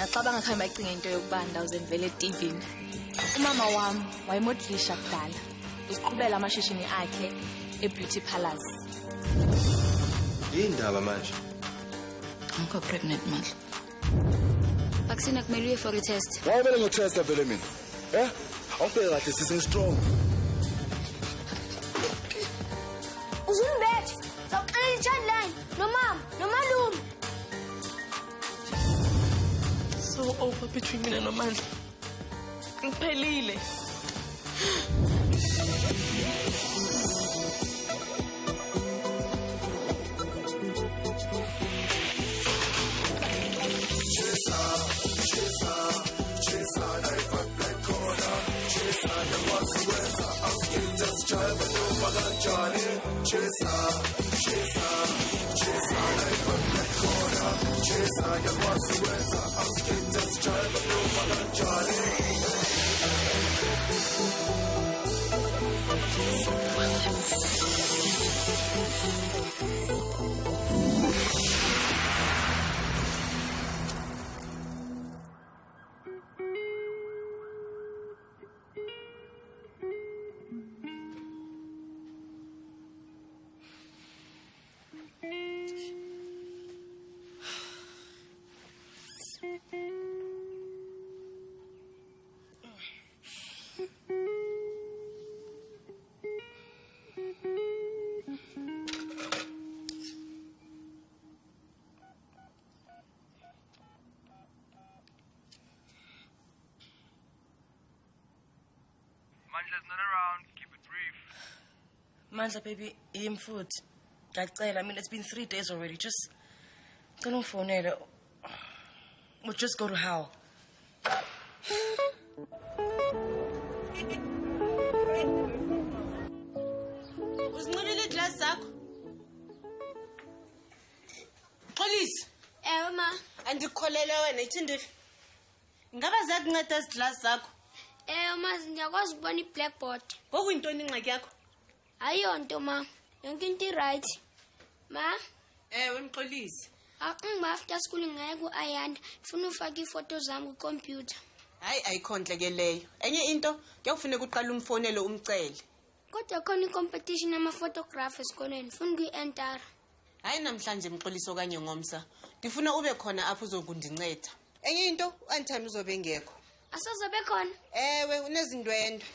Ngacabanga khamba icinga into yokubanda uzendvele eTV. Umama wami wayemodlisha kudala. Usiqhubela amashishini akhe eBeauty Palace. Indaba manje. Ngikho pregnant manje. Vaccine kumele uye for a test. Wawumele ngotesta vele mina. Awubheka kahle sisi strong. Uzunibethe. Sawuqala i-child line. Nomalume. So over between mina noMandla. Ngiphelile. Mandla's not around. Keep it brief. Mandla, baby, him food. I mean, it's been 3 days already. Just don't phone it. We'll just go to How. Uzinqilile iglass zakho? Police. Ma. Andikholele wena ithindile. Ngaba zakunceda iziglass zakho? Ma, ngiyakwazi ukubona i-blackboard. Ngokuyintoni ingxaki yakho? Ayonto ma. Yonke into i-right. Ma? Mxolisi. Ngiba after school ngaye ku-Ayanda. Funa ufake ifoto zami kwikhompyutha. Hayi ayikhonhle ke leyo. Enye into kuyakufuneka uqala umfonele umcele. Kodwa khona i-competition yama-photograph esikoleni. Funa ukuyi-entara. Hayi namhlanje Mxolisi okanye ngomsa. Ndifuna ube khona apho uzokundinceda. Enye into u-Antime uzobe ngekho. Asozobe khona? Unezindwendwe.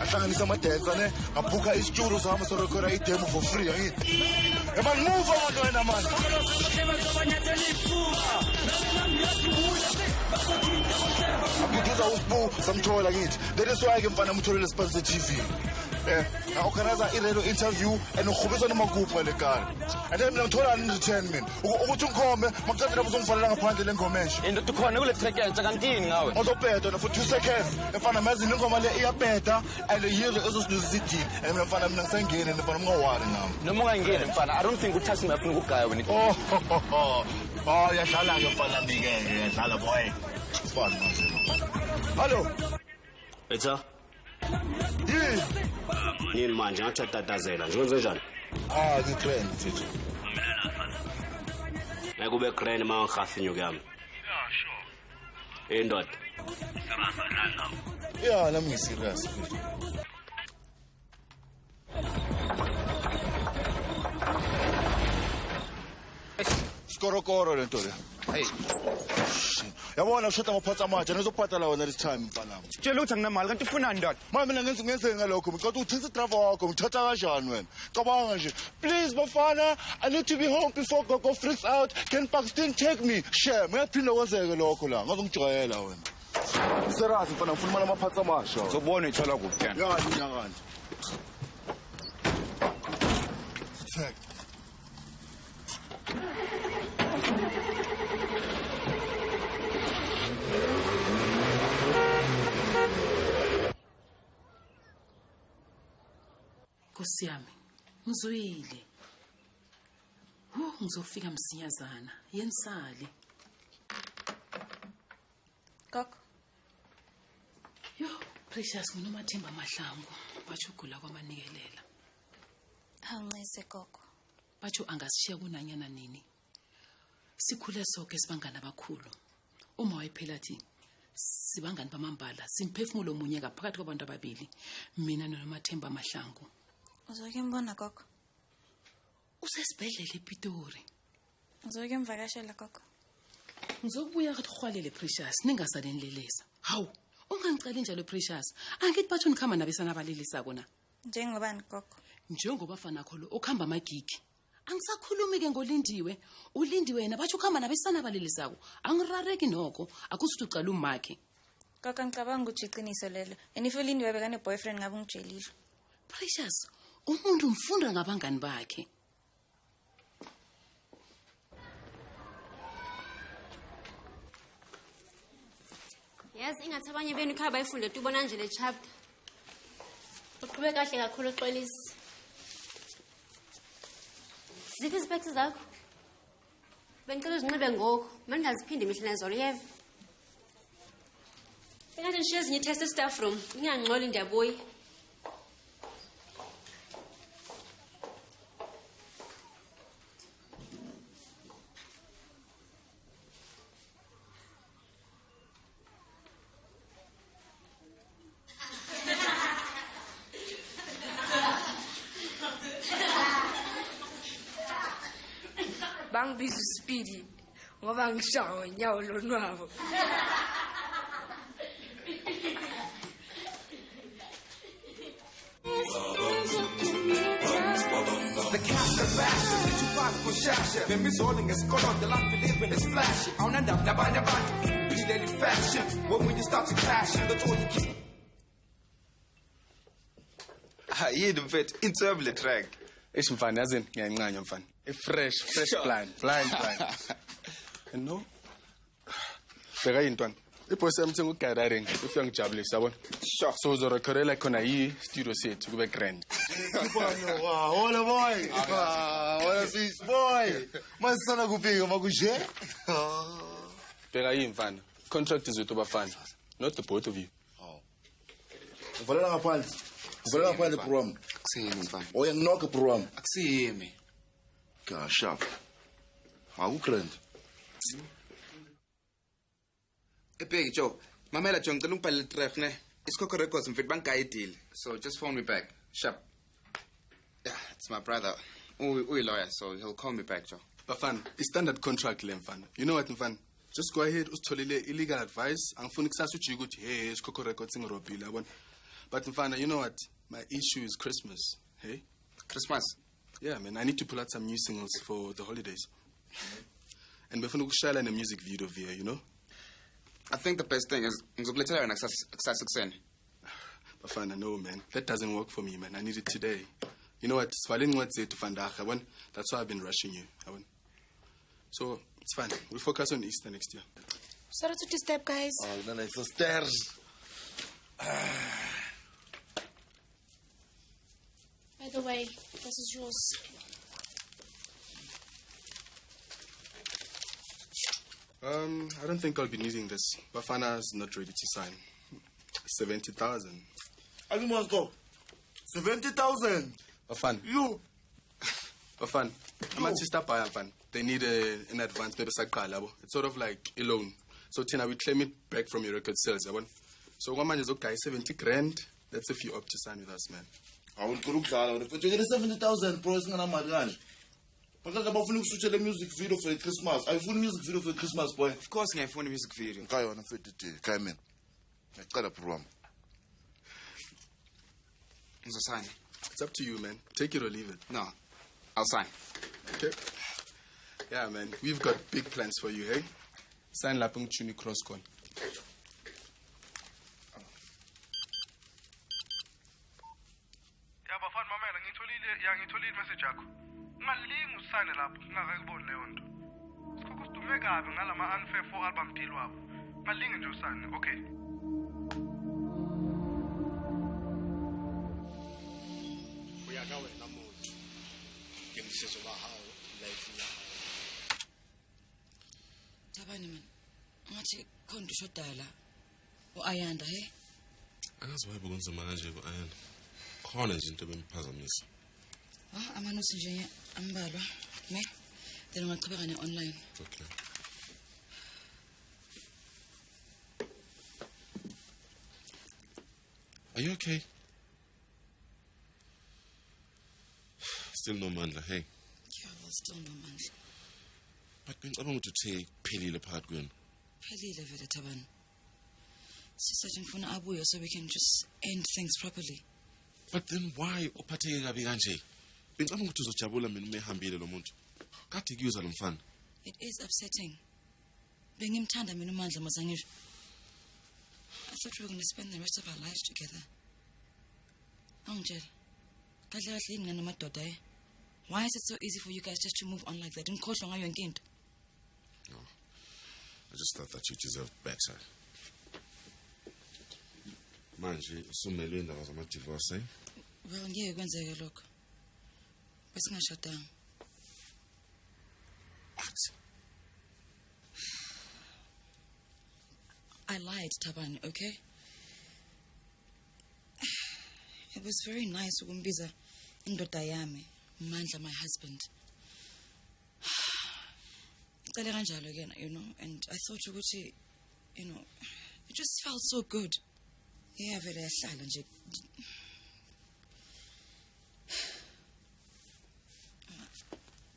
Ahlanganisa amadensa ne ngabhuka isitudio sami sorekhora idemo for free angithi. Eba move abantu wena manje. Akuduza usbu samthola ngithi. That is why ke mfana umtholele sponsor TV. Organize i-radio interview and ukhubisa noma kuphi le kani. And then mina ngithola ni return mina. Ukuthi ungikhombe makucela uzongifalela ngaphandle lengomesha. Into tukhona kule track yenza kantini ngawe. Uzobheda for 2 seconds. Mfana mazi ingoma le iyabheda and yiyo ezosiluza idini. And mina mfana mina ngisengene mfana ungawari nami. Noma ungangeni mfana, I don't think uThasi ngafuna ukugaya wena. Oh, yadlala ke mfana ngike, yadlala boy. Fun manje. Hello. Etha. Yini? Nini manje ngathi tatatazela, njengoze njani? Ngikreni mfethu. Ngeke ube grand mangahafi inyuku yami. Yeah, sure. Indoda. Saramba nalo. Yeah, nami ngiserious mfethu. Skorokoro lento le. Hey. Yabona ushota ngophatha amatshe nezophathala wona this time mfana. Tshela ukuthi anginamali kanti ufuna ndoda. Mama mina ngenze ngalokho ngicela uthisa driver wakho ngithatha kanjani wena? Cabanga nje. Please bafana, I need to be home before Gogo freaks out. Can Paxton take me? Share, ngiyaphinda kwenzeke lokho la. Ngazongijwayela wena. Serious mfana ngifuna imali amaphatha amasha. Uzobona ithola kuphi kana. Ya nyakanje. Check. Nkosi yami, ngizwile. Ngizofika msinyazana, yensali. Gogo. Yo, Precious nguNomathemba Mahlangu, bachugula kwamanikelela. Awunqise gogo. batsho angasishiya kunanyana nini. Sikhule sonke sibangana abakhulu. Uma wayephela athi sibangani bamambala, simphefumulo munye ngaphakathi kwabantu ababili, mina noMathemba Mahlangu. Uzoke mbona gogo? Usesibhedlela ePitori. Uzoke mvakashela gogo. Ngizokubuya kathi khwalele Precious, ningasalenilelesa. Hawu, ungangicela njalo Precious. Angithi bathu nikhamba nabesana balelisa kona. Njengobani gogo? Njengoba fana kholo okhamba amagigi. Angisakhulumi ke ngolindiwe. Ulindiwe yena bathu khamba nabesana balelisako. Angirareki nokho, akusuthi ucala umakhe. Gogo ngicabanga ukuthi iqiniso lelo. And if ulindiwe bekane boyfriend ngabe ungijelile. Precious, umuntu umfunda ngabangani bakhe. Yazi ingathi abanye benu khaya bayifunde ubona nje le chapter. Uqhubeka kahle kakhulu Xolisi. Ziphi iziphetho zakho? Bengicela uzinxibe ngoku, manje aziphinde imihla nezolo yeva. Engathi nishiye ezinye test staff room, ingangxoli ndiyabuya. Bangibiza uSpeedy ngoba ngishawa nyawo lonwabo. The cast are bashing, the 2-5 for shasha. Them is all in a scholar, the life we live in is flashy. On and up, nabanya, be daily fashion. When you start to clash, that's all you keep. Yini mfethu intubule track. Mfana yazini ngiyancanya mfana. Fresh blind. You know? Beka intwana. Iboss yami sengugathering ufika ngijabulisa yabona. Sure. So uzorekhodela khona studio sethu kube grand. Wow, hola boy. Hola sis boy. Masana kufika makuje. Beka mfana. Contract izwethu bafana. Not the both of you. Uvalela ngaphandle. Uvalela ngaphandle program. Akusiyimi mfana. Uyanginoka program. Akusiyimi. Gosh, sharp. Hawu grand. Ebheki Joe, mamela John ngicela ungibhalele track ne. Isikhokho records mfethu bangigayidile. So just phone me back. Sharp. Yeah, it's my brother. Uy lawyer, so he'll call me back, Joe. Bafana, standard contract le mfana. You know what mfana? Just go ahead usitholele illegal advice. Angifuni kusasa ujike ukuthi hey isikhokho records ngirobhile yabona. But mfana, you know what? My issue is Christmas. Hey? Christmas? Yeah, man. I need to pull out some new singles for the holidays. And before we share a music video via, you know? I think the best thing is ngizokulethela yona kusasa kuseni. Bafana, no, man. That doesn't work for me, man. I need it today. You know what? That's why I've been rushing you. So, it's fine. We'll focus on Easter next year. Sorry to disturb, guys. Oh, no, it's the stairs. By the way, this is yours. I don't think I'll be needing this. Bafana's not ready to sign. 70,000. You must go. 70,000. Bafan. You. Bafan. I'm a sister buyer, Bafan. They need an advance. Maybe it's sort of like a loan. So Tina, we claim it back from your record sales. So one man is okay, 70 grand. That's if you opt to sign with us, man. I will go to but you get 70,000 pro. It's not my gun. Because I'm going to shoot a music video for Christmas. I phone music video for Christmas, boy. Of course, I phone music video. I want to fit it. Come in. I got a problem. Sign. It's up to you, man. Take it or leave it. No, I'll sign. Okay. Yeah, man. We've got big plans for you, hey? Sign Lapung Chuni Crosscon. Ya bafana mamela ngitholile message yakho. Ungalingi usayine lapho ngingakakuboni leyo nto. Sikhokho sidume kabi ngalama unfair 4 album deal wabo. Ungalingi nje usayine, okay? Uyaka wena muntu. Ngimsizo bahawo life yakho. Tabani man. Ngathi khona ushodala. Uayanda he? Akazi waye bokunzima kanje ku-ayana. Khona nje into bemphazamisa. Amanusi nje Ambalwa, ne? Then ungaqhubeka ne-online. Okay. Are you okay? Still no mandla, hey? Yeah, well, still no mandla. But bengicabanga ukuthi uthe kuphelile phakathi kwenu. Phelile vele Thabani. Sisathi ngifuna abuye so we can just end things properly. But then why uphatheke kabi kanje? Bengicabanga ukuthi uzojabula mina uma ehambile lo muntu. Kade kuyuza lo mfana. It is upsetting. Bengimthanda mina uMandla masangisho. I thought we were going to spend the rest of our lives together. Angel, kahle kahle yini ngani madoda eh? Why is it so easy for you guys just to move on like that? Ngikhohlwa ngayo inkinto. No. I just thought that you deserved better. Manje usumelwe indaba zama-divorce, eh? Well, ngeke kwenzeke lokho. Besingashadanga. What? I lied, Thabani, okay? It was very nice ukumbiza indoda yami, Mandla, my husband. Icale kanjalo again, you know, and I thought ukuthi, you know, it just felt so good. Yeah, vele yahlala nje.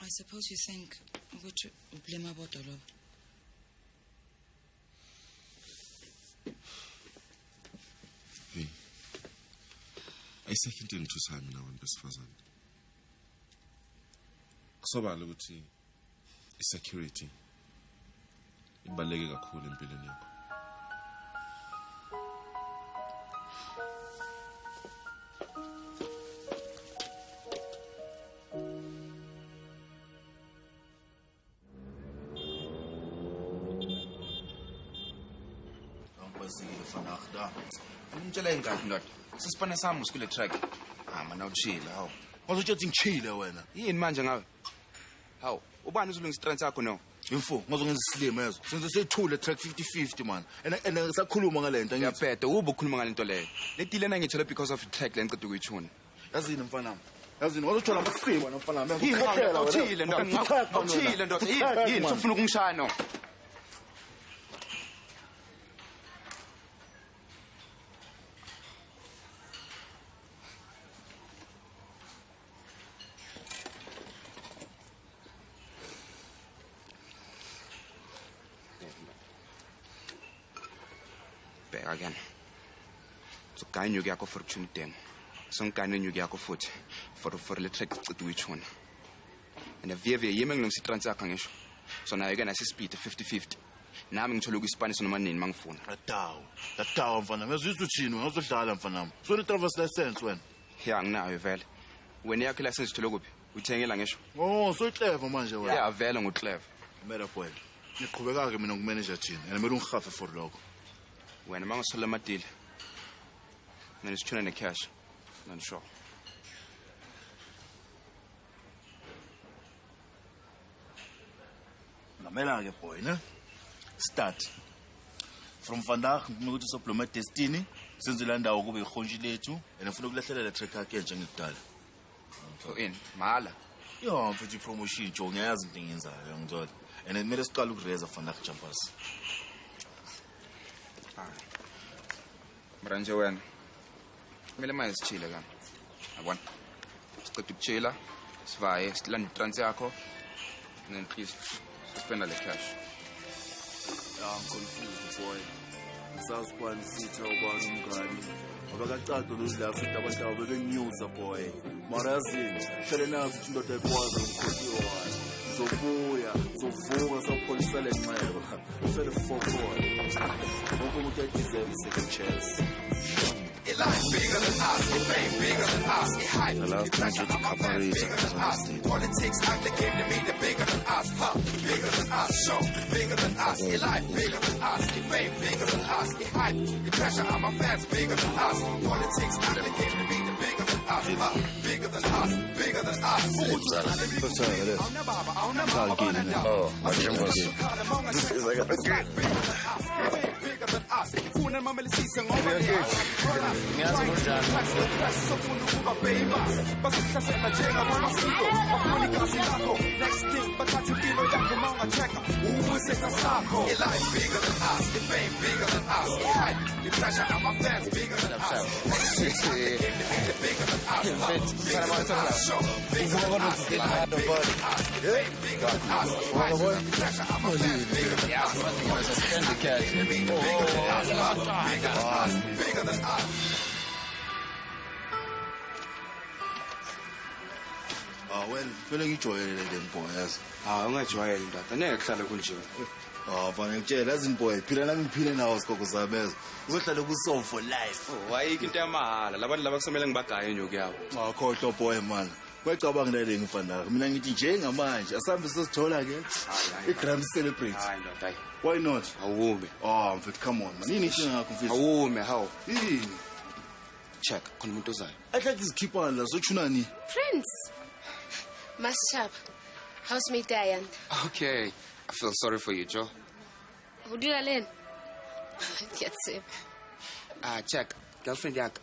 I suppose you think ukuthi ublame about all of. Hey. Ayisekho into engithusayo mina abantu besifazane. Kusobala ukuthi i-security ibaluleke kakhulu empilweni yakho. Ngitshela ingadi ndoda. Sisipana sami usikule track. Mana uchile hawo. Ngozothi ngichile wena. Yini manje ngawe? Hawo, ubani uzolungisa itrans yakho no? Yimfo, ngizongenza isilimo yezo. Senze sethule track 50-50 man. And sakhuluma ngalento ngithi. Yaphethe, ubukhuluma ngalento leyo. Letile na ngitshela because of track le ngicede ukuyithuna. Yazini mfana. Yazini ngizothola amasimo nomfana nami. Yini uchile ndoda. Uchile ndoda. Yini ufuna ukungishaya no? Again. So can you get a fortune? Some kind you get a foot for electric to which one. And a VV Yemen transaction. So now again I see speed 50-50. Now I'm going to look Spanish on money in my phone. A town for them. As used to Chino, also Dalam for them. So the traverse license when? Young now, Vel. When you have license to look, we take a language. Oh, so clever, Manja. Yeah, Vel and clever. Made up well. You could have given manager chin and I don't have for log. When a man sold a deal, then it's turning the cash. Not sure. Namela boy, ne? Start. From vandaag moet je supplement Destiny. Sinds de landen ook weer congelé toe. En dan vond ik letterlijk dat trek haakje en getalen. Voor in, mala. Ja, voor die promotie, jongen, ja, zijn dingen zijn, jong dood. En het midden skal ook reizen vandaag, champas. Mranje wena. Kumele manje sichile kana. Yabona. Siqeda ukuchila, sivaye, silanda itrans yakho. And then please suspend the cash. Yeah, I'm confused, boy. Ngisazibani sithi awubani umngani. Ngoba kacado lo la futhi abantu abebe news boy. Mara yazini, hlele nazi ukuthi indoda ekwazi ukukhotiwa. Zovuka sapholisa lenxeba. Ufele for deserve chance. It life bigger than us, it fame bigger than us, it hype, it pressure, I'm bigger than us. Politics act the game to me, the bigger than us, huh? Bigger than us, show, bigger than us, it life bigger than us, it fame bigger than us, it hype, it pressure, I'm fans bigger than us. Politics act the game to me, the bigger than us, huh? Bigger than us, bigger than us. us. Funa mamelisise ngoba ngiyazi kunjani sofuna ukuba famous. Basihlasela njengamasiko. Bafuna igazi lakho. Next thing bathatha impilo yakho mawunga-check-a. Ubuseka sakho. Your life bigger than us. Your fame bigger than us. Your hype, your pressure, and my fans bigger than us. Bigger than us. Bigger than us. Show. Bigger than us. Bigger than us. Bigger than us. Your pressure, and my fans bigger than us. Bigger than us. Well, phela ngijwayele le mboya yazi. Ungajwayeli ndoda. Ngeke kuhlale kunje. Mfana ngitshela yazi mboya phila nami ngiphile nawo sikoko zabezo. Uzohlala ku-solve for life. Wayikho into yamahala. Labantu laba kusomela ngibagaye inyuku yabo. Khohlwa boy man. Kwecabanga nale ngifana. Mina ngithi njengamanje asambe sesithola ke i-grand celebrate. Hayi ndoda hayi. Why not? Awume. Mfethu come on man. Yini inkinga yakho mfethu? Awume how? Yini? Check khona umuntu ozayo. Ahlaki izikhipha la sochunani. Prince. Mashab. Housemate Diane. Okay. I feel sorry for you, Joe. Who do you learn? Get safe. Check. Girlfriend yak.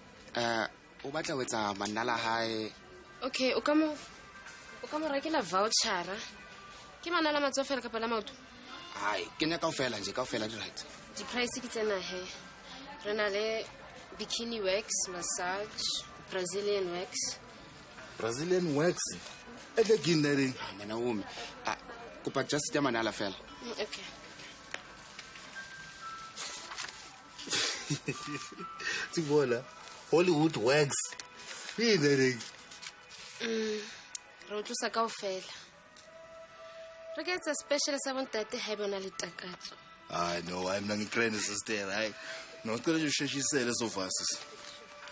Ubatla wetsa Manala High. Okay, ukamo rekela voucher. Ke Manala matsofela kapa la maoto? Hayi, kenya kaofela nje, kaofela di right. Di price ke tsena he. Rena le bikini wax, massage, Brazilian wax. Brazilian wax? Eke ginering. Mana umi. Kupa just ya Manala fela. Okay. Tibola. Hollywood wax. Ginering. Re tlosa kaofela. Re ke tsa special sa bontate ha bona le takatso. No, I'm not inclined to stay, right? No, it's going to she said so fast.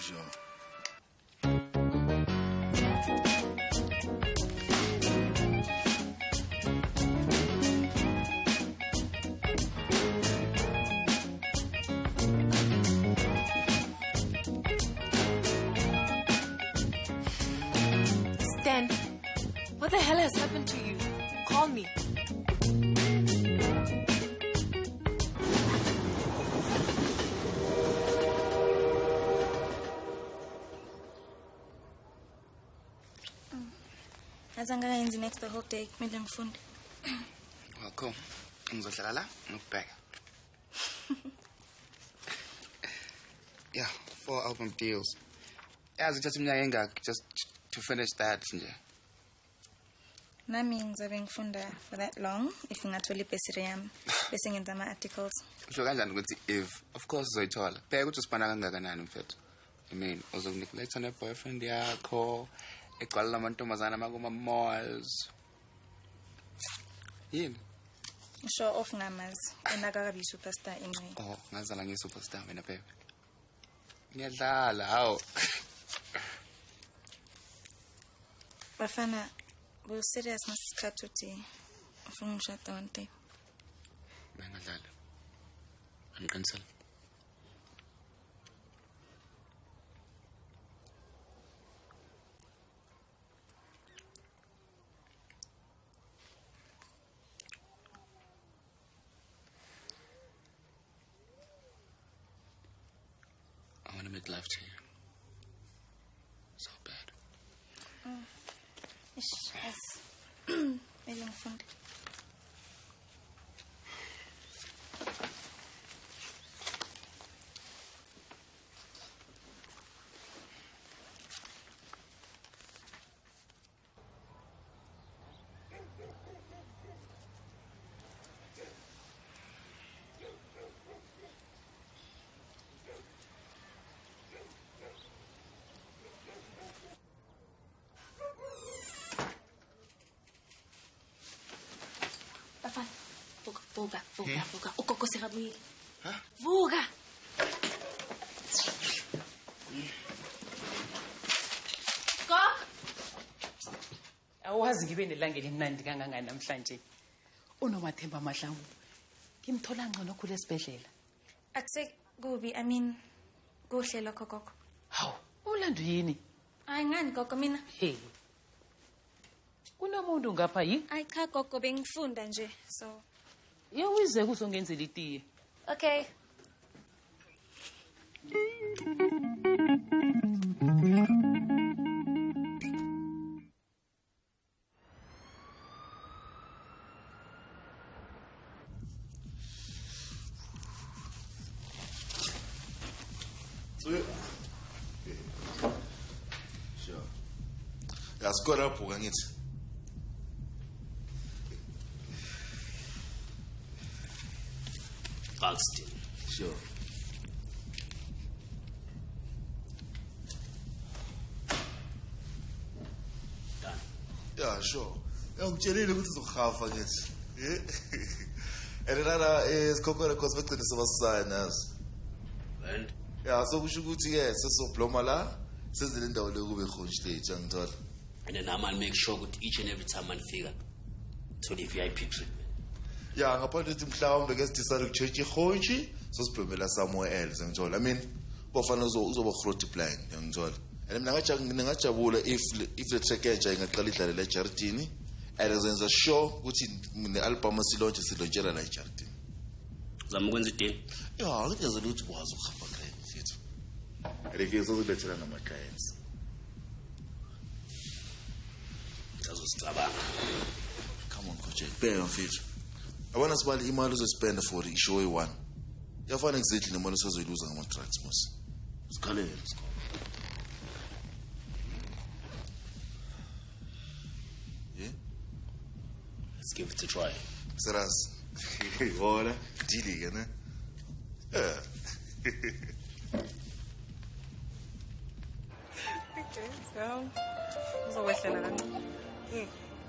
Sure. Stan, what the hell has happened to you? Call me. Azangayenzi next the whole day kumele ngifunde. Well, cool. Ngizohlala la ngikubheka. Yeah, 4 album deals. Yazi uthatha iminyaka engaki just to finish that nje. Nami ngizabe ngifunda for that long if ngingatholi ibhesiri yami bese ngenza ama-articles. Usho kanjani ukuthi if of course uzoyithola. Bheka ukuthi usipana kangakanani mfethu. I mean, uzokunikletha ne-boyfriend yakho. Egcwala lamantombazana makuma malls. Yini? Show off ngamazi enakakabi superstar anyway. Ngazala ngi-superstar wena baby. Ngiyadlala hawo. Bafana bo serious ngasikhathi uthi ufuna umshado one day. Bengadlala. Angiqinisele. I want to make love to you. So bad. Maybe ngifunde. Vuka. Ukoko sekabuyile. Vuka. Ko? Awazi ngibe nelanga elimnandi kangangani namhlanje. Unomathemba Mahlangu. Ngimthola ngcono khule esibhedlela. Akuse kubi, I mean kuhle lokho gogo. Hawu, ulandu yini? Hayi ngani gogo mina? Hey. Kunomuntu ngapha yi? Ay cha gogo bengifunda nje. So Yewuze kuzongenzela itiye. okay. Yasikora ubhuka ngithi. Buxton. Sure. Done. Yeah, sure. Ngitshelile ukuthi uzokhafa ngithi. And nana isikhokhela cause begcine sobasayina. And Yeah, so kusho ukuthi ke sesobloma la sezile indawo le kube khona stage angithola. and then I'll make sure that each and every time I figure to the VIP treatment. Yeah, ngaphandle ukuthi mhlawumbe ke sidecide ukutshetsha ihonchi so siblomela somewhere else ngithola. I mean, bofana uzoba growth plan ngithola. And mina ngajabula if the track entsha ingaqala idlale la Jardini and azenza sure ukuthi ne album silonje silonjela la Jardini. Uzama ukwenza idini? Yeah, ngiyazela ukuthi kwazi ukuhamba kahle mfethu. Reviews uzobethela nama clients. Ngizosicabanga. Come on coach, bheka mfethu. Abona sibali imali uzospend for ishow one. Yafana exactly nemali usozoyiluza ngama tracks mos. Sikhalele. Yeah. Let's give it a try. Serious. Hola, dili ne? Yeah. Okay, so uzowehlela kancane.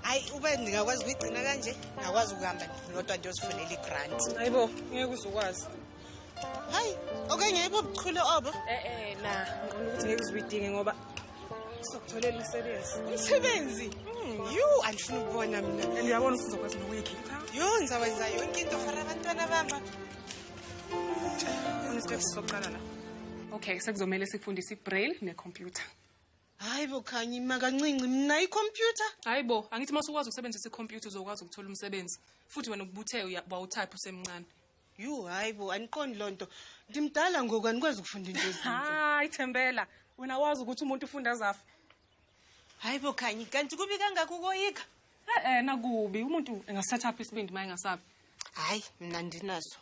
Hayi ube ngingakwazi ukuyigcina kanje, ngakwazi ukuhamba kodwa nje uzifunela igrant. Hayibo, ngeke uzokwazi. Hayi, okanye yibo buchule obo? Na, ngifuna ukuthi ngeke uzibidinge ngoba sizokutholela umsebenzi. Umsebenzi? You andifuna ukubona mina. Ngiyabona ukuthi uzokwazi nokuyikhipha. Yo, ngizawenza yonke into for abantwana bami. Unesiteps sokuqala la. Okay, sekuzomela sifundise ibraille necomputer. Hayibo khanyi makancinci mina icomputer. Hayibo, angithi masukwazi ukusebenzisa icomputer uzokwazi ukuthola umsebenzi. Futhi wena ubuthe uyatype usemncane. You hayibo aniqondi lonto. Ndimdala ngoku anikwazi ukufunda into ezinhle. Hayi Thembela, wena wazi ukuthi umuntu ufunda zafi. Hayibo khanyi kanti kubi kangaka ukoyika? Nakubi umuntu engaset up isibindi maye ngasabi. Hayi mina ndinaso.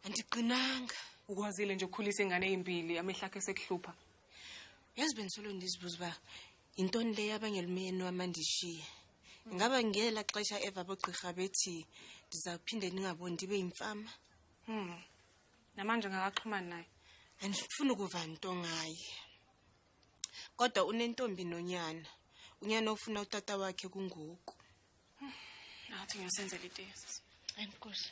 Andiqinanga. Ukwazile nje ukukhulisa ingane ezimbili amehla akhe sekuhlupha. Yazi bensolo ndizibuza ba intoni le yabangela umyeni wamandishiye. Ingaba ngiyela xesha eva bogqirha bethi ndizaphinde ningaboni ndibe imfama. Namanje ngakaxhumana naye. Andifuna ukuva into ngaye. Kodwa unentombi nonyana. Unyana ufuna utata wakhe kungoku. Nathi ngiyasenzela itesi. Enkosi.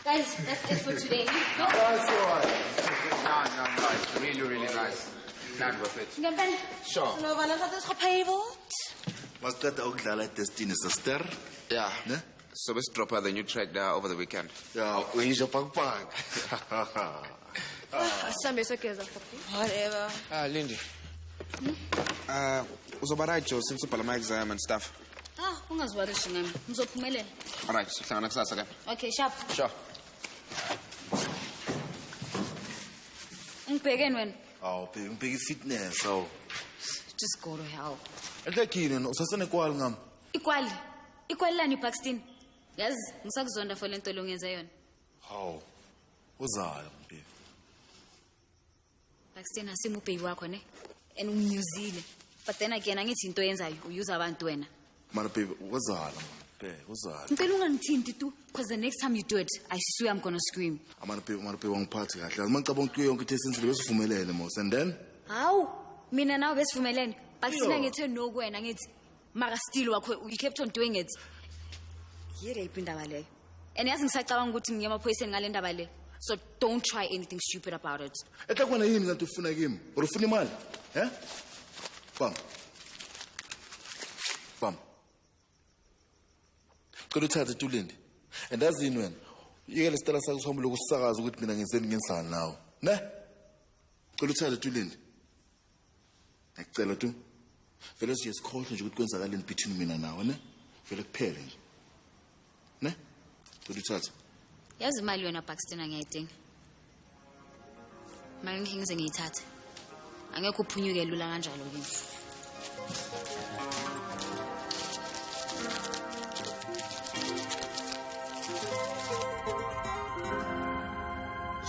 Guys, that's it for today. That's all right. No, it's really, really nice. Not worth it. Ngempela. Sure. Sinobana sathi sikhophayiboth. Masiqeda ukudlala Destiny sister. Yeah. Ne? So let's drop her the new track there over the weekend. Yeah, uyisho pakpak. Asambe sekeza papi. Whatever. Lindy. Uzoba right Joe since ubhala my exam and stuff. Ungazwarishi ngami. Ngizophumelela. All right, sihlangana kusasa ke. Okay, sharp. Sure. Ngibhekeni wena. Ngibheka fitness aw. Just go to hell. Ekakini usasene kwali ngam. Ikwali lani Buxton. Yazi ngisakuzonda for lento longenza yona. Haw. Uzala mpheki. Buxton asimubheki wakho ne. And umnyuzile. But then again angithi into yenzayo uyuza abantu wena. Mara baby, uzala man. Uzala. Ngicela ungangithinti tu because the next time you do it I swear I'm going to scream. Mara baby wangiphathi kahle. Mangicabanga ukuthi yonke into esenzile besivumelene mos and then Hawu mina nawe besivumelene. Buxton ngithe no kuwena ngithi mara still wakho you kept on doing it. Ngiyerephi indaba leyo. And yazi ngisacabanga ukuthi ngiye emaphoyiseni ngale ndaba le. So don't try anything stupid about it. Eta kwana yini kanti ufuna kimi? Ufuna imali? Bam. Kodwa uthathe Tulindi. And azini wena. Yeke lesitala sakho sohambo lokusakaza ukuthi mina ngiseni nginsana nawe. Ne? Kodwa uthathe Tulindi. Ngicela tu. Vele siye sikhohle nje ukuthi kwenzakaleni between mina nawe, ne? Vele kuphele nje. Ne? Kodwa uthathe. Yazi imali wena Paxton angiyidinga. Manje ngize ngiyithathe. Angekho uphunyuke lula kanjalo kimi.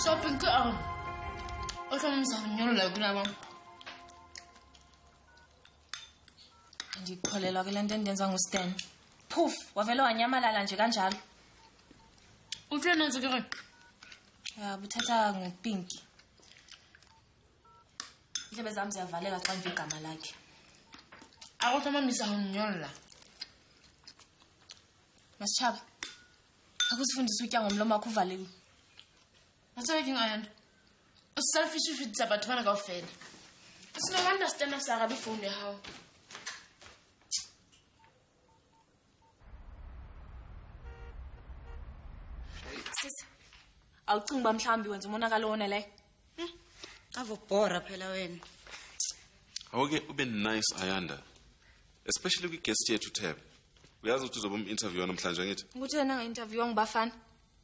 Shopping ke ohlomisa unyolo kulaba. Ngikholelwa ke lento endenza nguStan. Poof, wavela wanyamalala nje kanjalo. Uthena nje ke. Ya buthatha ngepinki. Indlebe zami ziyavaleka xa ngive igama lakhe. Akuthomamisa unyolo la. Masichaba. Akusifundisa utya ngomlomo wakho uvalile. What's everything I am? A selfish if it's about to go fed. It's no understand us Sarah before me how. Sis, awucinga mhlambi wenza umonakalo wona le. Avobhora phela wena. Awuke ube nice Ayanda. Especially kwi guest yethu Thebe. Uyazi ukuthi uzoba interview namhlanje ngithi. Ukuthi wena nga-interview ngibafana.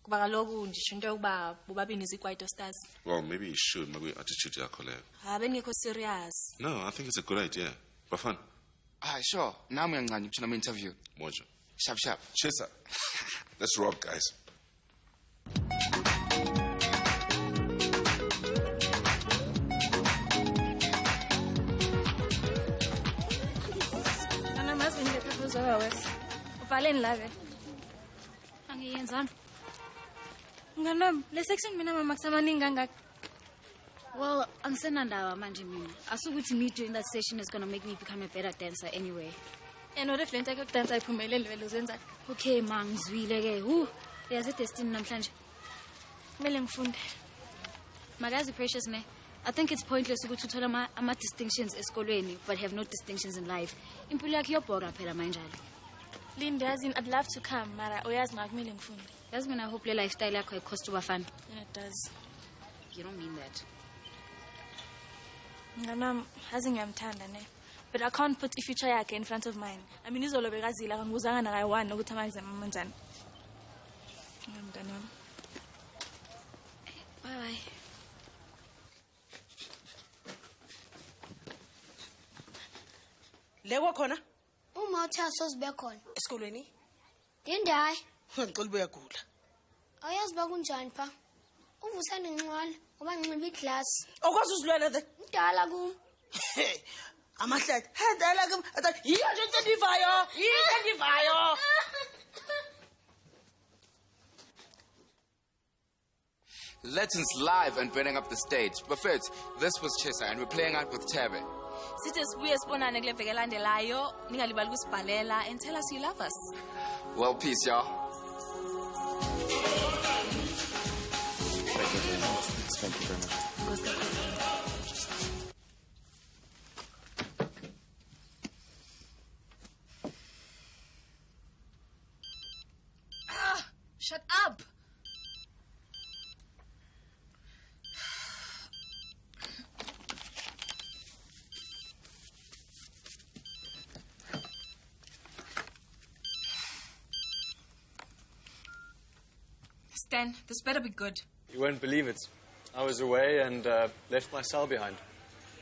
Kuba kaloku ngisho into yokuba bobabini izikwaito stars. Well, maybe you should makwi attitude yakho leyo. Bengekho serious. No, I think it's a good idea. Bafana. Sure. Nami ngiyancane ukuthi nama interview. Moja. Sharp. Chesa. Let's rock, guys. Ana mas ngeke kuzoba wes. Uvaleni la ke. Angiyenzani? Nganam, le section mina mama kusamaningi kangaka. Well, angisenandaba manje mina. Asukuthi me doing that session is going to make me become a better dancer anyway. And what if lento yokudansa iphumelele vele uzenza? Okay, ma ngizwile ke. Yazi destiny namhlanje. Kumele ngifunde. Magazi Precious ne. I think it's pointless ukuthi uthola ama distinctions esikolweni but have no distinctions in life. Impilo yakhe yobhora phela manje. Linda, I'd love to come, mara uyazi ngakumele ngifunde. Does mean I hope le lifestyle yakho ikhosta ubafana. Yeah, it does. You don't mean that. Nganam, hazi ngiyamthanda ne. But I can't put ifuture yakhe in front of mine. I mean izolo bekazila ngibuzanga na kayi1 ukuthi amanzi amanjani. Ngimntanami. Bye. Lekwa khona? Uma uthatha sozibe khona. Esikolweni? Ndindayi. Ngicela uyagula. Awuyazi ba kunjani pha? Uvusana ngincwala ngoba nginxiba iglass. Okwazi uzilwela the? Udala ku. Amahlati. Dala ku. Yiyo nje endivayo. Legends live and burning up the stage. But first, this was Chesa and we're playing out with Thebe. Sithi sibuye sibonane kule veke landelayo, ningalibali kusibhalela and tell us you love us. Well, peace, y'all. Thank you very much. Shut up. Stan, this better be good. You won't believe it. I was away and left my cell behind.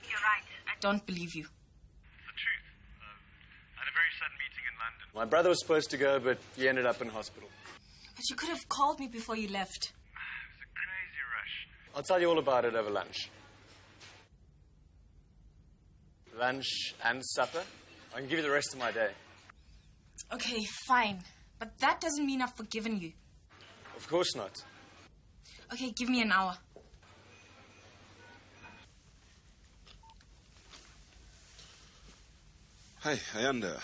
You're right. I don't believe you. The truth. I had a very sudden meeting in London. My brother was supposed to go, but he ended up in hospital. But you could have called me before you left. It was a crazy rush. I'll tell you all about it over lunch. Lunch and supper. I can give you the rest of my day. Okay, fine. But that doesn't mean I've forgiven you. Of course not. Okay, give me an hour. Hi, Ayanda.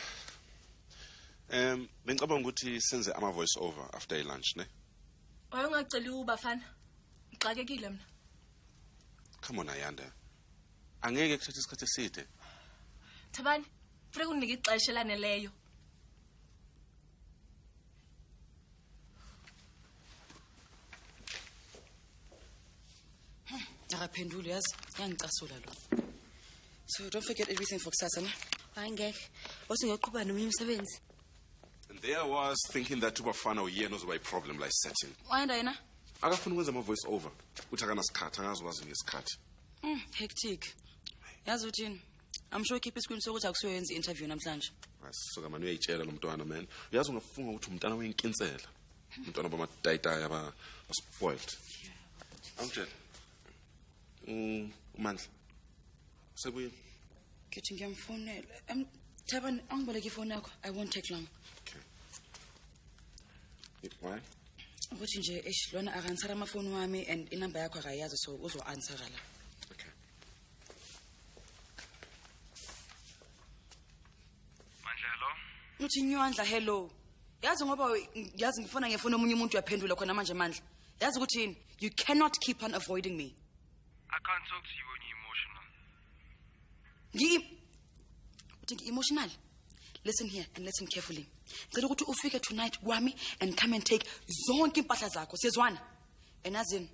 Bengicabanga ukuthi senze ama-voice over after lunch, ne? Wayengaceli ubafana. Ngixakekile mina. Come on, Ayanda. Angeke kuthathe isikhathi eside. Thabani, kufanele unike ixesha elaneleyo. Akaphenduli yazi, yangicasula lo. So don't forget everything for kusasa, ne? Angeke. Osingeqhubana nomunye umsebenzi. And there I was thinking that ubafana uye nozoba problem like setting. Wayenda yena? Akafuna ukwenza ama-voice over. Uthi akanasikhathi, angazikwazi ngesikhathi. Hectic. Yazi uthini? I'm sure keep isikweni sokuthi akusiyoyenza i-interview namhlanje. Soka manje uyayitshela lo mntwana man. Uyazi ungafunga ukuthi umntwana wenkinsela. Umntwana bamatayitaya spoiled. Angitshela. Umandla. Sebuye. Ngithi ngiyamfonela. Thabani, angiboleke ifoni yakho. I won't take long. Why? Ukuthi nje lona akansara amafoni wami and inamba yakho akayazi so uzo-answera la. Okay. Mandla, hello? Uthi Nyandla, hello. Yazi ngoba yazi ngifuna ngefoni omunye umuntu uyaphendula khona manje Mandla. Yazi ukuthi you cannot keep on avoiding me. I can't talk to you when you're emotional. Uthi emotional? Listen here and listen carefully. Ngicela ukuthi ufike tonight kwami and come and take zonke impahla zakho. Siyezwana? And as in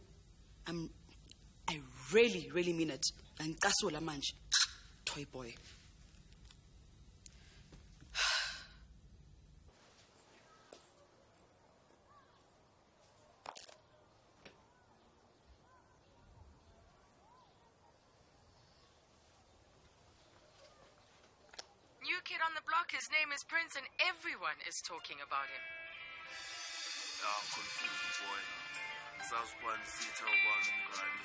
I really mean it. Angicasula manje. Toy boy. New kid on the block, his name is Prince, and everyone is talking about him. I'm confused, boy. Sazi ubani sitha ubani umngani.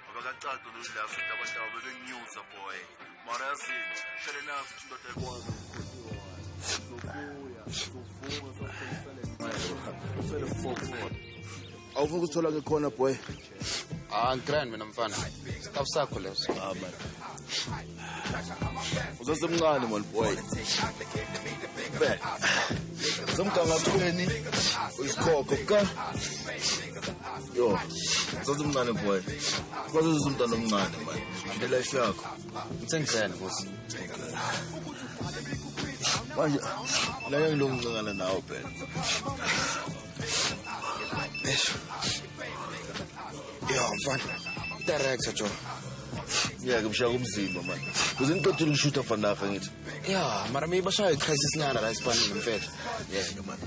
Abakaqaqi nodla futhi abantu abebenyusa boy. Mara yazini, shele nazi ukuthi indoda ekwazi Awufuna ukuthola ngekhona boy. Grand mina mfana. Stop sakho leso. Man. Uzasemncane man boy. Somgangathweni usikhokho ka. Yo, uzasemncane boy. Kwaze umntana omncane man. Le life yakho. Ngitsengizele bosi. Manje la ngilongcingana nawe phela. Yo mfana. Director Joe. Yeah, ngimshaya umzimba man. Kuze ngicela ukushootha vandag ngithi. Yeah, mara may bashaya crisis nyana la Spanish mfethu. Yeah, man.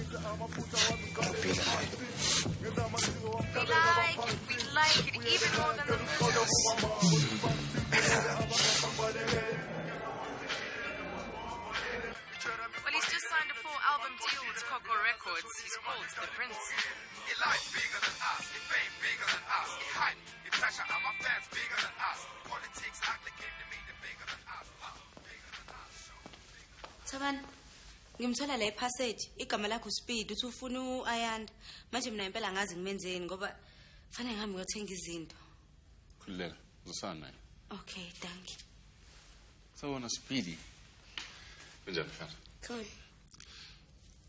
We like it even more than the Well, he's just signed a 4-album deal with Coco Records. He's called The Prince. Your life bigger than us, your fame bigger than us, your hype, your pressure on my fans bigger than us. Politics ugly came to me, the bigger than us. Thabani, ngimthola la epassage, igama lakho Speed, uthi ufuna uAyanda. Manje mina impela ngazi ngimenzeni ngoba fanele ngihambe ngiyothenga izinto. Khuleka, uzosana naye. Okay, thank you. Sawona Speedy. Kunjani mfana? Cool.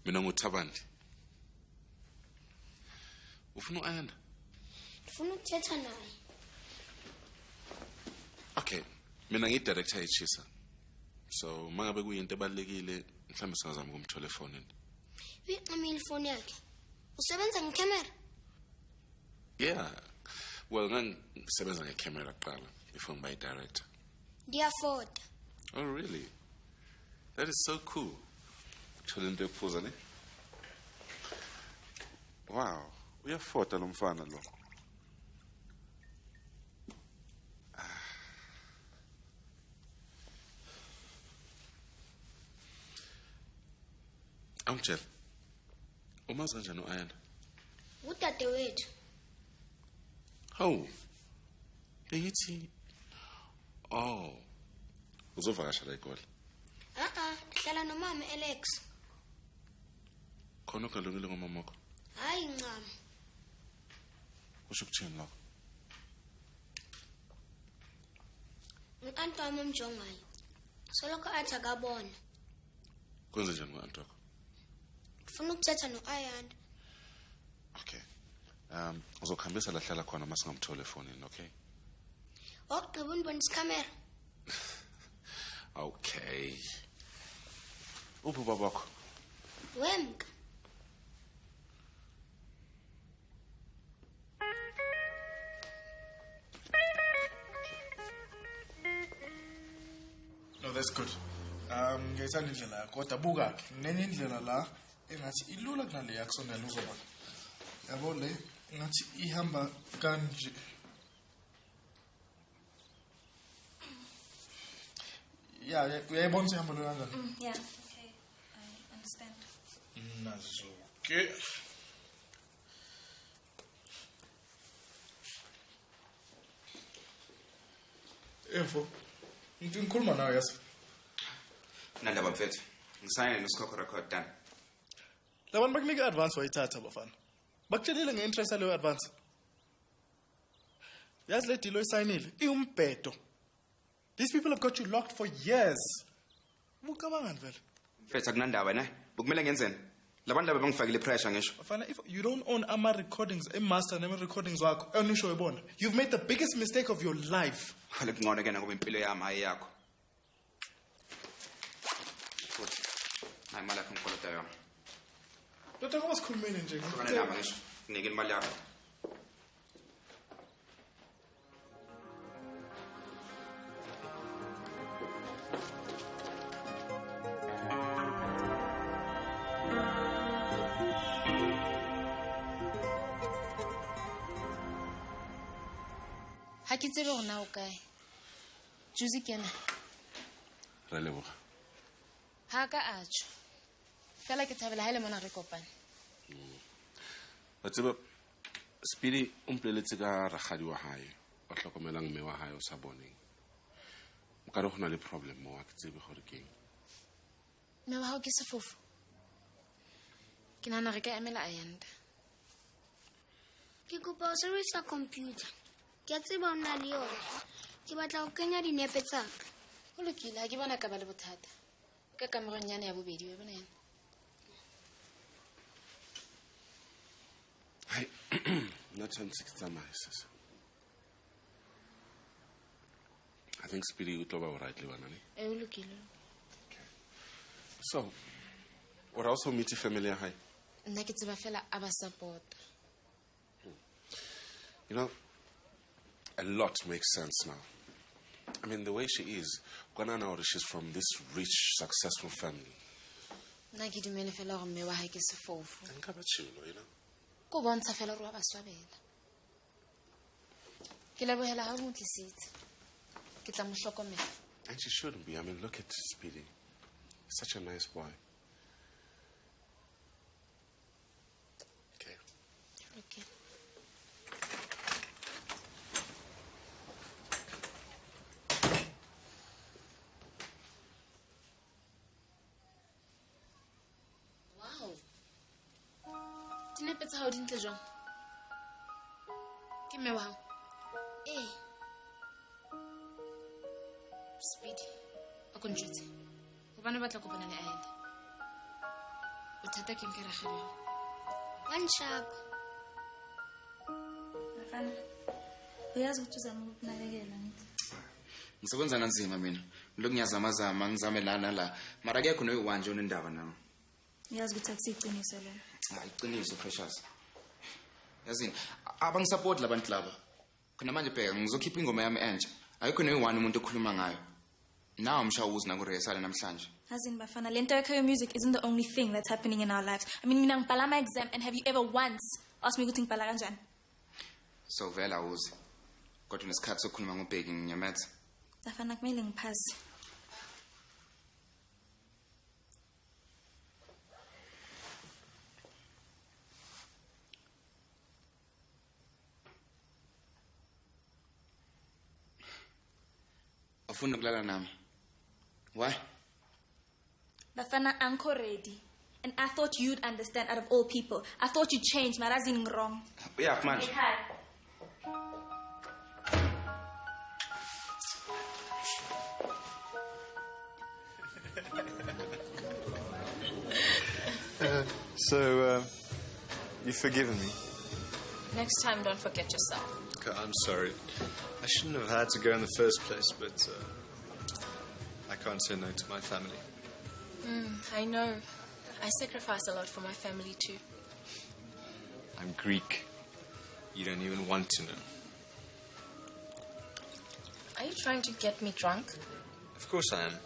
Mina nguThabandi. Ufuna uAyanda? Ufuna ukuthetha naye. Okay, mina ngidirector eChisa. So mangabe kuyinto ebalekile mhlambe singazama ukumthola efonini. Uyicimile ifoni yakhe. Usebenza ngecamera? Yeah. Well, ngisebenza ngecamera kuqala before ngiba director. Ndiyafoda. Oh really? That is so cool. Thola into yokuphuza ne? Wow, uyafota lo mfana lo. Angitshela. Umazi kanjani uAyanda? Udade wethu. Hawu. Bengithi uzovakasha la eGoli. Ndihlala nomama Alex. Khona ugalungile ngomama wakho. Hayi ncam. Kusho ukuthini lokho? Uantu wami omjongayo. Soloko athi akabona. Kwenze njani ngo-anti wakho? ngifuna ukuthetha no-ayanda. Okay. Uzokhambisa la hlala khona uma singamtholi efonini, okay? Waqgqiba undibonisa ikhamera. Okay. Uphi babakho? Wemka. No, that's good. Ngiyayithanda indlela yakho kodwa buka-ke ngenye indlela la engathi ilula kunale yakusondela uzobona. Yabo le ngathi ihamba kanje. Yeah, uyayibona ihamba lo kanjani? Yeah, okay. I understand. Nazo-ke. Efo, ngikhuluma nawe yasa. Nandaba mfethu. Ngisayine noScoco record done. Labantu bakunika advance wayithatha bafana. Bakutshelile ngeinterest yaleyo advance. Yazi le deal oyisayinile iumbhedo. These people have got you locked for years. Mucabangani vele? Mfethu akunandaba ne? Ukumele ngenzeni? Labantu laba bangifakile pressure ngisho. Bafana, if you don't own ama recordings, master nema recordings wakho, onisho yebona. You've made the biggest mistake of your life. Khale kungcono ke ngoba impilo yami hayi yakho. Futhi hayi mali yakho ngikholota yona. Dota ngoba sikhulumeni nje. Khona nami ngisho. Nike imali yakho. Ha ke tsebe gona o kae. Juicy kena. Re leboga. Ha ka a tsho. Fela ke thabela ha ile mona re kopane. Wa tseba Speedy umpoleletse ka ragadi wa hae o hlokomelang mme wa hae o sa boneng. Mokare go na le problem mo wa ke tsebe gore ke eng. Mme wa hao ke sefofu. Ke nana re ka emela ayanda. Ke kopa o sebedisa computer. Ke a tseba o na le yona. Ke batla go kenya dinepe tsaka. Go lokile ha ke bona ka ba le bothata. Ka kamerong yana ya bobedi wa bona yana. Hai, not 26 my sister. I think Speedy would over right, Livanani. E o lokile. So, what also meet your family high? Nna ke tseba fela aba support. You know, a lot makes sense now. I mean, the way she is, gonna know she's from this rich, successful family. Nna ke dumele fela gore mme wa hae ke sefofu. Nka ba tshilo, you know. Go bontsha fela gore wa ba swabela. Ke lebohela ha o mo tlisitse. Ke tla mo hlokomela. And she shouldn't be. I mean, look at Speedy. He's such a nice boy. Okay. Okay. Wow. Dinepe tsa hao di ntle jwang? Ke mme wa hao? Eh. Speedy. A ko ntjwetse. Hobane batla kopana le Ayanda. Bothata ke nke ragadi wa hao. One sharp. Bafana. Uyazi ukuthi uzama ukunakekela ngithi. Ngisebenza kanzima mina. Lokhu ngiyazamazama ngizame lana la. Mara akekho noyi-1 nje onendaba nawo. Uyazi ukuthi akusiqiniso lelo. Hayi iqiniso Precious. Yazini, abangi-support labantu laba. Khona manje bheka ngizokhipha ingoma yami entsha. Ayikho noyi-1 umuntu okhuluma ngayo. Now umshawuzi nakuresala namhlanje. Hazin Bafana, lento yakho music isn't the only thing that's happening in our lives. I mean, mina ngibhala my exam, and have you ever once asked me ukuthi ngibhala kanjani? So vela awuzi. Kodwa nesikhathi sokukhuluma ngobheki ngiyametha. Bafana kumele ngiphase. Afuna ukulala nami. Why? Bafana, I'm ready. And I thought you'd understand out of all people. I thought you'd change, but that's wrong. Yeah, man. Hey, hi. So, you've forgiven me? Next time, don't forget yourself. Okay, I'm sorry. I shouldn't have had to go in the first place, but I can't say no to my family. I know. I sacrifice a lot for my family, too. I'm Greek. You don't even want to know. Are you trying to get me drunk? Of course I am.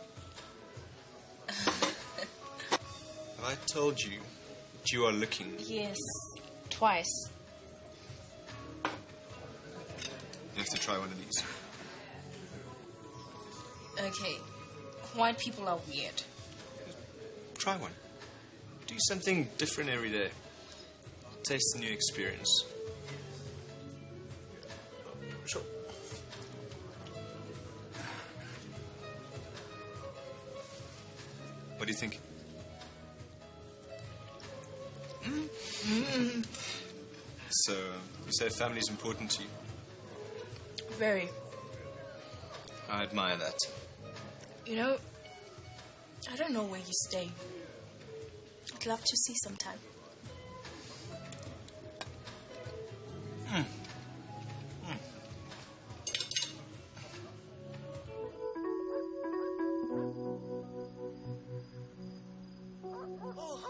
Have I told you that you are looking? Yes, twice. You have to try one of these. Okay. White people are weird. Try one. Do something different every day. Taste the new experience. Sure. What do you think? So, you say family is important to you? Very. I admire that. You know, I don't know where you stay. I'd love to see sometime.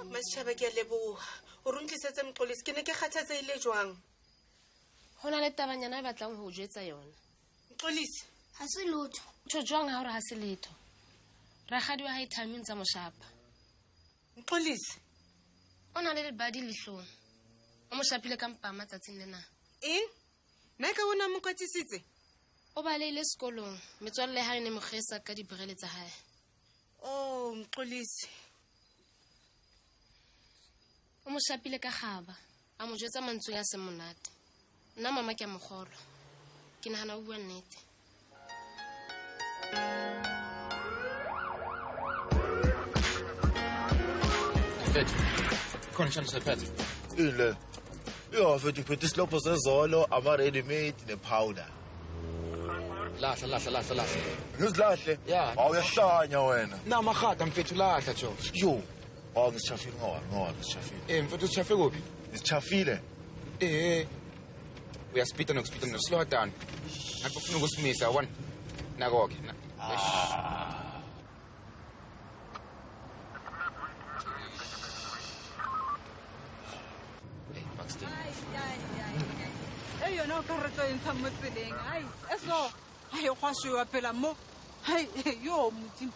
Masitjhaba ke a leboha. O re ntlisetse Mxolisi ke ne ke kgathatseile jwang? Ho na le tabanyana e batlang ho o jwetsa yona. Mxolisi, ha se lotho. Tjho jwang ha hore ha se letho. Rakgadi wa hae Thaming tsa moshapa. Mxolisi, o na le lebadi lehlong. O mo shapile ka mpama tsatsing lena. Eng? Na ka bona mo kwatisitse? O baleile sekolong. Metswalle ya hae ne mo kgesa ka dibrele tsa hae. Oh, Mxolisi. O mo shapile ka gaba. A mo jwetsa mantswe ya semonate. Nna mama ke a mogolo. Ke nahana o bua nnete. Konuşan Pet. Ile. Ja, mfethu phethe isilopho sezolo, ama ready made ne-powder. Lahla. Ngizilahle? Ya. Awuyahlanya wena. Na mahata mfethu lahla jo. Yo. Ngisishafile ngoba ngisishafile. Mfethu usishafe kuphi? Ngisishafile. Uyaspita slow down. Ngakufuna ukusimisa yabona. Nako-ke na. Hey, you're not going to in some thing. I saw. I wash you up a mo. Hey, you're muting.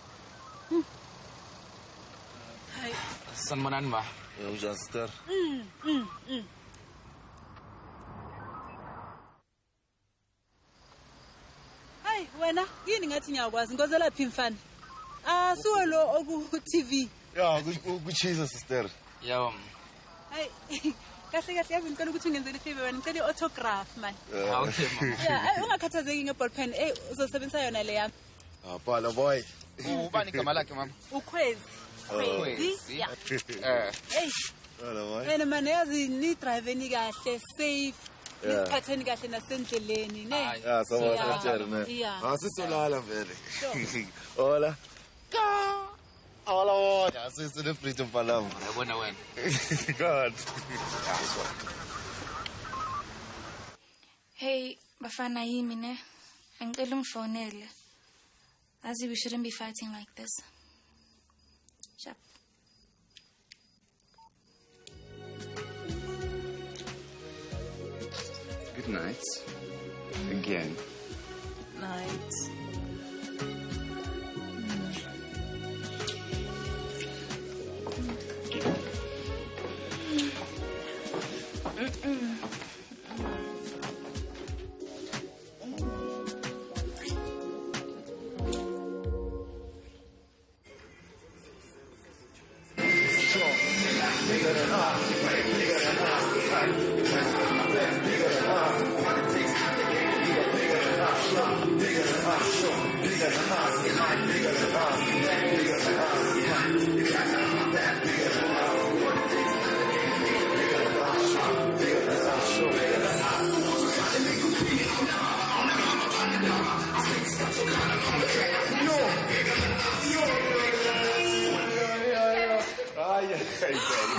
Hey, San Mananma. Eu já estou. Hey, wena, yini ngathi ngiyakwazi ngozela phi mfana? Ah, suwe lo oku TV. Ja, kuchisa sister. Ja. Hey, kahle yazi ngicela ukuthi ungenzele ifavor wena ngicela i-autograph man. Okay mama. Yeah, ungakhathazeki ngeball pen. Uzosebenzisa yona le yami. Bhala boy. Ubani igama lakhe mama? Ukhwezi. Khwezi. Yeah. Hey. Bhala boy. Wena man yazi ni driveni kahle safe. Nisiphatheni kahle nasendleleni ne. Ja, so ne. Yeah. Asisolala vele. Hola. Hola, ja, sisile freedom palam. Yabona wena. God. Hey, bafana yimi ne. Angicela ungifonele. Azi we shouldn't be fighting like this. Shap. Good night. Again. Night.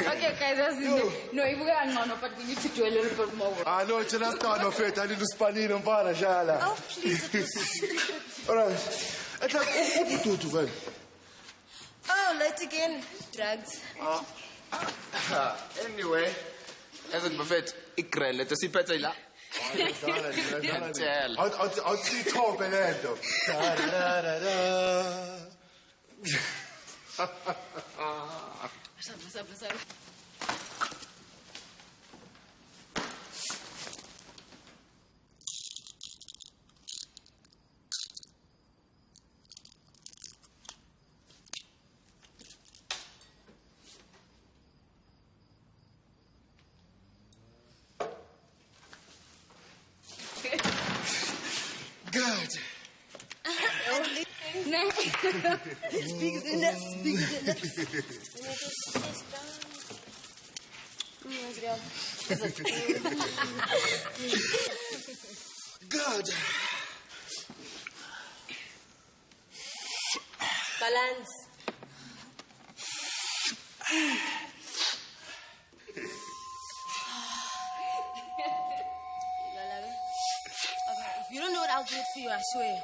Okay, Okay, guys, no, you can't know, but we need to do a little bit more work. I know, it's not no fit. I need to span in on Pana, Shala. Oh, please. All right. It's like, what do you Oh, late again. Drugs. Anyway, as in buffet, ikrel, let us see better la. I'll see top and end though. What's up? Good. Good. Balance. If you don't know what I'll do it for you, I swear.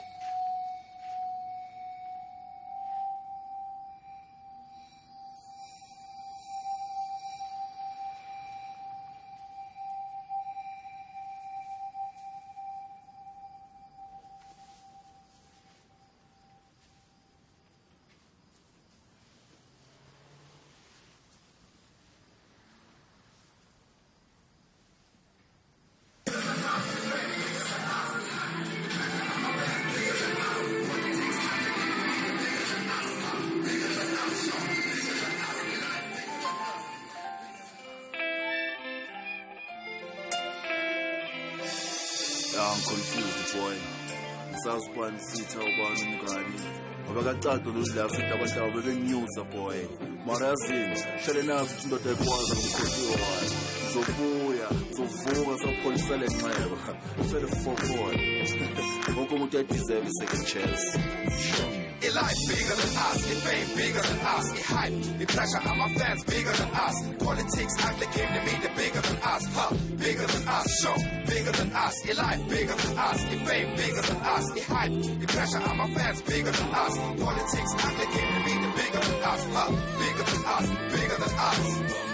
I'm confused, boy. Ngisazibani sitha ubani umngani. Ngoba kacado lo la futhi abantu abebenyuza boy. Mara yazini, shale nazi ukuthi indoda ekwazi ngikhohliwe wayo. Zobuya, zovuka sokholisa le nxeba. Ufele fuck boy. Wonke umuntu uyadeserve second chance. Your life bigger than us, your fame bigger than us, your hype, your pressure on my fans bigger than us. Politics ugly came to me, the bigger than us, bigger than us, show, bigger than us. Your life bigger than us, your fame bigger than us, your hype, your pressure on my fans bigger than us. Politics ugly came to me, the bigger than us, bigger than us, bigger than us.